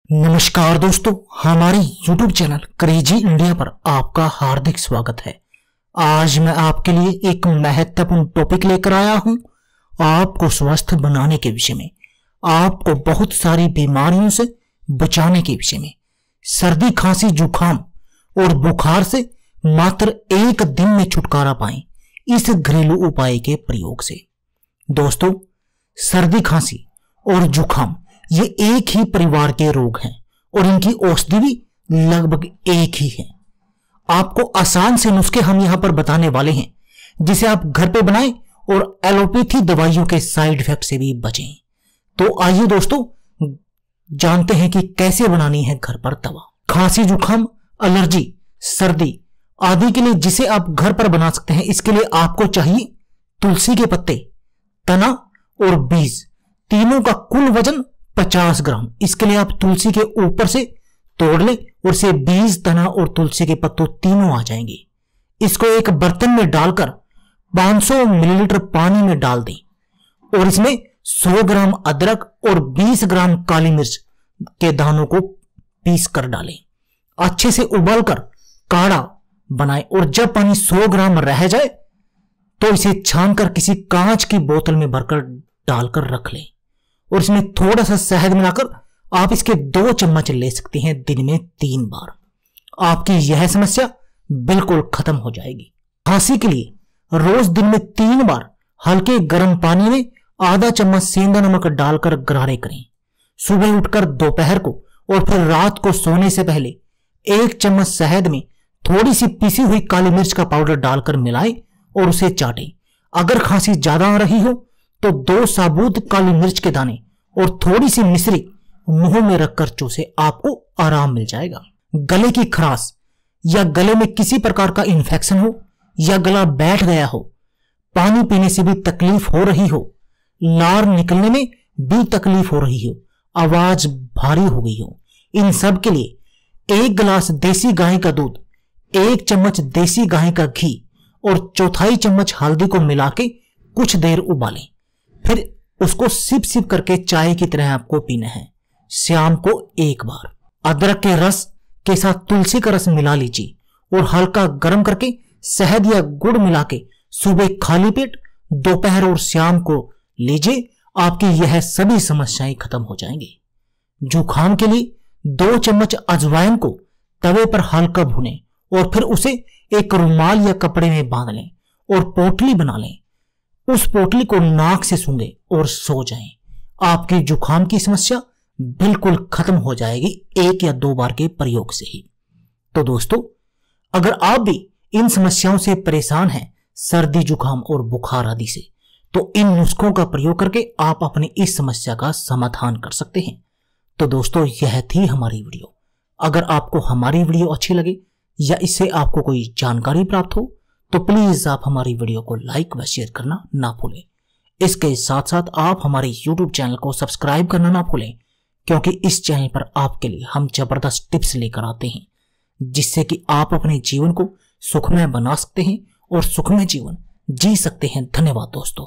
नमस्कार दोस्तों, हमारे YouTube चैनल क्रेजी इंडिया पर आपका हार्दिक स्वागत है। आज मैं आपके लिए एक महत्वपूर्ण टॉपिक लेकर आया हूं, आपको स्वस्थ बनाने के विषय में, आपको बहुत सारी बीमारियों से बचाने के विषय में। सर्दी, खांसी, जुकाम और बुखार से मात्र एक दिन में छुटकारा पाएं इस घरेलू उपाय के प्रयोग से। दोस्तों, सर्दी, खांसी और जुकाम ये एक ही परिवार के रोग हैं और इनकी औषधि भी लगभग एक ही है। आपको आसान से नुस्खे हम यहां पर बताने वाले हैं जिसे आप घर पे बनाएं और एलोपैथी दवाइयों के साइड इफेक्ट से भी बचें। तो आइए दोस्तों, जानते हैं कि कैसे बनानी है घर पर दवा। खांसी, जुकाम, एलर्जी, सर्दी आदि के लिए जिसे आप घर पर बना सकते हैं, इसके लिए आपको चाहिए तुलसी के पत्ते, तना और बीज, तीनों का कुल वजन 50 ग्राम। इसके लिए आप तुलसी के ऊपर से तोड़ लें और से बीज, तना और तुलसी के पत्तों तीनों आ जाएंगे। इसको एक बर्तन में डालकर 500 मिलीलीटर पानी में डाल दें और इसमें 100 ग्राम अदरक और 20 ग्राम काली मिर्च के दानों को पीस कर डालें। अच्छे से उबालकर काढ़ा बनाएं और जब पानी 100 ग्राम रह जाए तो इसे छानकर किसी कांच की बोतल में भरकर डालकर रख लें और इसमें थोड़ा सा शहद मिलाकर आप इसके 2 चम्मच ले सकते हैं दिन में 3 बार। आपकी यह समस्या बिल्कुल खत्म हो जाएगी। खांसी के लिए रोज दिन में 3 बार हल्के गर्म पानी में आधा चम्मच सेंधा नमक डालकर गरारे करें। सुबह उठकर दोपहर को और फिर रात को सोने से पहले 1 चम्मच शहद में थोड़ी सी पिसी हुई काली मिर्च का पाउडर डालकर मिलाएं और उसे चाटें। अगर खांसी ज्यादा आ रही हो तो 2 साबुत काली मिर्च के दाने और थोड़ी सी मिश्री मुंह में रखकर चूसे, आपको आराम मिल जाएगा। गले की खराश या गले में किसी प्रकार का इन्फेक्शन हो या गला बैठ गया हो, पानी पीने से भी तकलीफ हो रही हो, लार निकलने में भी तकलीफ हो रही हो, आवाज भारी हो गई हो, इन सब के लिए 1 गिलास देसी गाय का दूध, 1 चम्मच देसी गाय का घी और 1/4 चम्मच हल्दी को मिला के कुछ देर उबालें। फिर उसको सिप सिप करके चाय की तरह आपको पीना है। शाम को 1 बार अदरक के रस के साथ तुलसी का रस मिला लीजिए और हल्का गर्म करके शहद या गुड़ मिला के सुबह खाली पेट, दोपहर और शाम को लीजिए। आपकी यह सभी समस्याएं खत्म हो जाएंगी। जुकाम के लिए 2 चम्मच अजवाइन को तवे पर हल्का भुनें और फिर उसे एक रुमाल या कपड़े में बांध लें और पोटली बना लें। उस पोटली को नाक से सूंघें और सो जाएं। आपकी जुकाम की समस्या बिल्कुल खत्म हो जाएगी 1 या 2 बार के प्रयोग से ही। तो दोस्तों, अगर आप भी इन समस्याओं से परेशान हैं, सर्दी, जुकाम और बुखार आदि से, तो इन नुस्खों का प्रयोग करके आप अपनी इस समस्या का समाधान कर सकते हैं। तो दोस्तों, यह थी हमारी वीडियो। अगर आपको हमारी वीडियो अच्छी लगे या इससे आपको कोई जानकारी प्राप्त हो तो प्लीज आप हमारी वीडियो को लाइक व शेयर करना ना भूलें। इसके साथ साथ आप हमारे YouTube चैनल को सब्सक्राइब करना ना भूलें, क्योंकि इस चैनल पर आपके लिए हम जबरदस्त टिप्स लेकर आते हैं जिससे कि आप अपने जीवन को सुखमय बना सकते हैं और सुखमय जीवन जी सकते हैं। धन्यवाद दोस्तों।